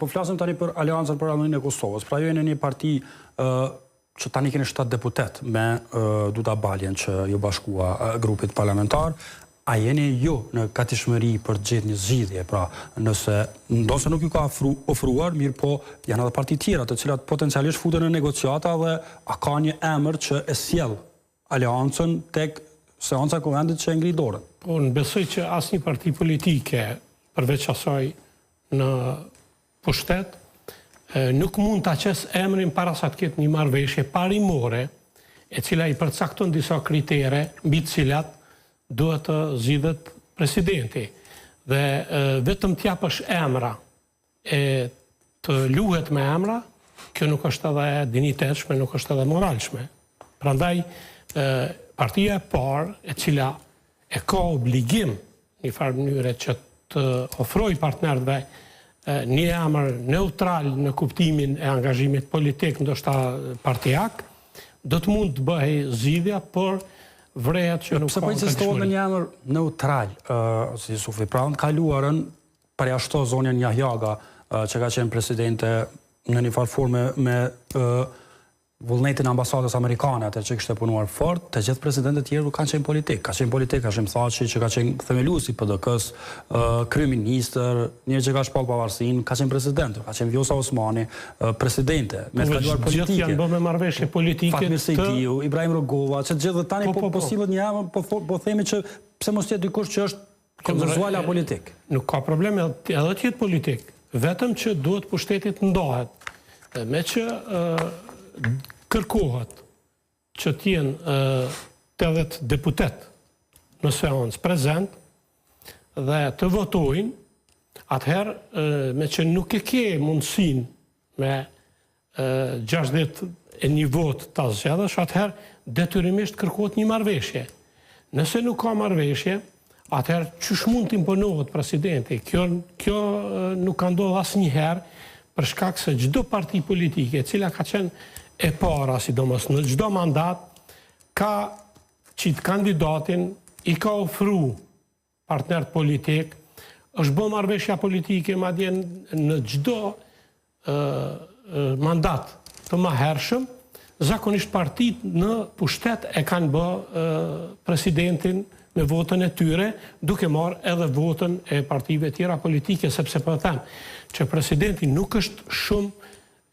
Po flasim tani për Aleancën për Autonominë e Kosovës. Pra ju jeni një parti që tani keni 7 deputet me Duda Baljen që ju bashkua grupit parlamentar. A jeni ju në gatishmëri për të gjetur një zgjidhje, pra ndoshta nuk ju ka ofruar, mirë po janë edhe parti tjera të cilat potencialisht futen në negociata dhe a ka një emër që e sjell Aleancën tek seanca e Kuvendit që e ngri dorën? Po, unë besoj që asnjë parti politike përveç asaj në pushtet nuk mund ta qes emrin para sa të ketë një marrëveshje parimore e cila i përcakton disa kritere mbi të cilat duhet të zgjidhet presidenti. Dhe vetëm t'japësh emra e të luhet me emra, kjo nuk është edhe dinitetshme, nuk është edhe moralshme. Prandaj partia e parë e cila e ka obligim një farë mënyre që të ofroj partnerëve një emër neutral në kuptimin e angazhimit politik, ndoshta partijak, do të mund të bëhej zgjidhja, por vrehet që nuk ka. Pse po insistohet në një emër neutral, si Sufi, pra në kaluarën përjashto zonjën Jahjaga, që ka qenë presidente në një farë forme me vullnetin e ambasadës amerikane, atë që kishte punuar fort, të gjithë presidentët tjerë kanë qenë politik. Ka qenë politik Hashim Thaçi, që ka qenë themeluesi i PDK-s, kryeministër, një që ka shpall pavarësinë, ka qenë president, ka qenë Vjosa Osmani, presidente, me kaluar politike. Gjithë janë bërë me marrëveshje politike. Fatmir Sejdiu, Ibrahim Rogova, që gjithë tani po sillet një emër, po themi që pse mos jetë dikush që është konsensuala politik. Nuk ka problem edhe të jetë politik, vetëm që duhet pushtetit ndahet. Me që kërkohet që t'jenë 80 deputet në seancë prezent dhe të votojnë, atëherë me që nuk e ke mundësin me 61 vot të zgjedhësh, atëherë detyrimisht kërkohet një marrëveshje. Nëse nuk ka marrëveshje, atëherë çysh mund të imponohet presidenti? Kjo nuk ka ndodhur asnjëherë, për shkak se çdo parti politike e cila ka qenë e para, sidomos në çdo mandat, ka qitë kandidatin, i ka ofru partner politik, është bë marrëveshja politike, madje në çdo mandat të mëhershëm, zakonisht partit në pushtet e kanë bë presidentin me votën e tyre, duke marrë edhe votën e partive tjera politike, sepse po them që presidenti nuk është shumë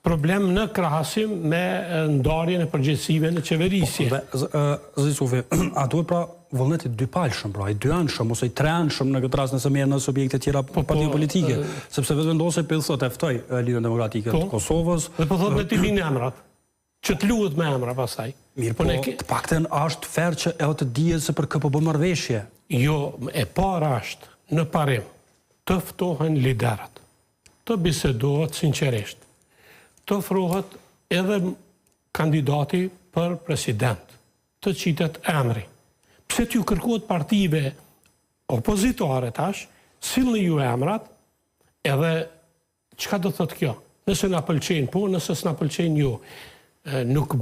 problem në krahasim me ndarjen e përgjegjësive në qeverisje. Zoti Sufi, a duhet pra vullneti dypalshëm, pra i dyanshëm ose i treanshëm në këtë rast nëse merren në subjekte tjera partive politike, sepse vetë vendosë PIL thotë ftoi Lidhjen Demokratike të Kosovës. Dhe po thotë me të vinë emrat, që të luhet me emra pastaj. Mirë, po të paktën është fair që edhe të dihet se për kë po bën marrëveshje. Jo, e para është në parim të ftohen liderët, të bisedohet sinqerisht, të ofrohet edhe kandidati për president, të qitet emri. Pse t'ju kërkohet partive opozitare tash, sillni ju emrat, edhe çka do thotë kjo? Nëse na pëlqejnë po, nëse s'na pëlqejnë jo. Nuk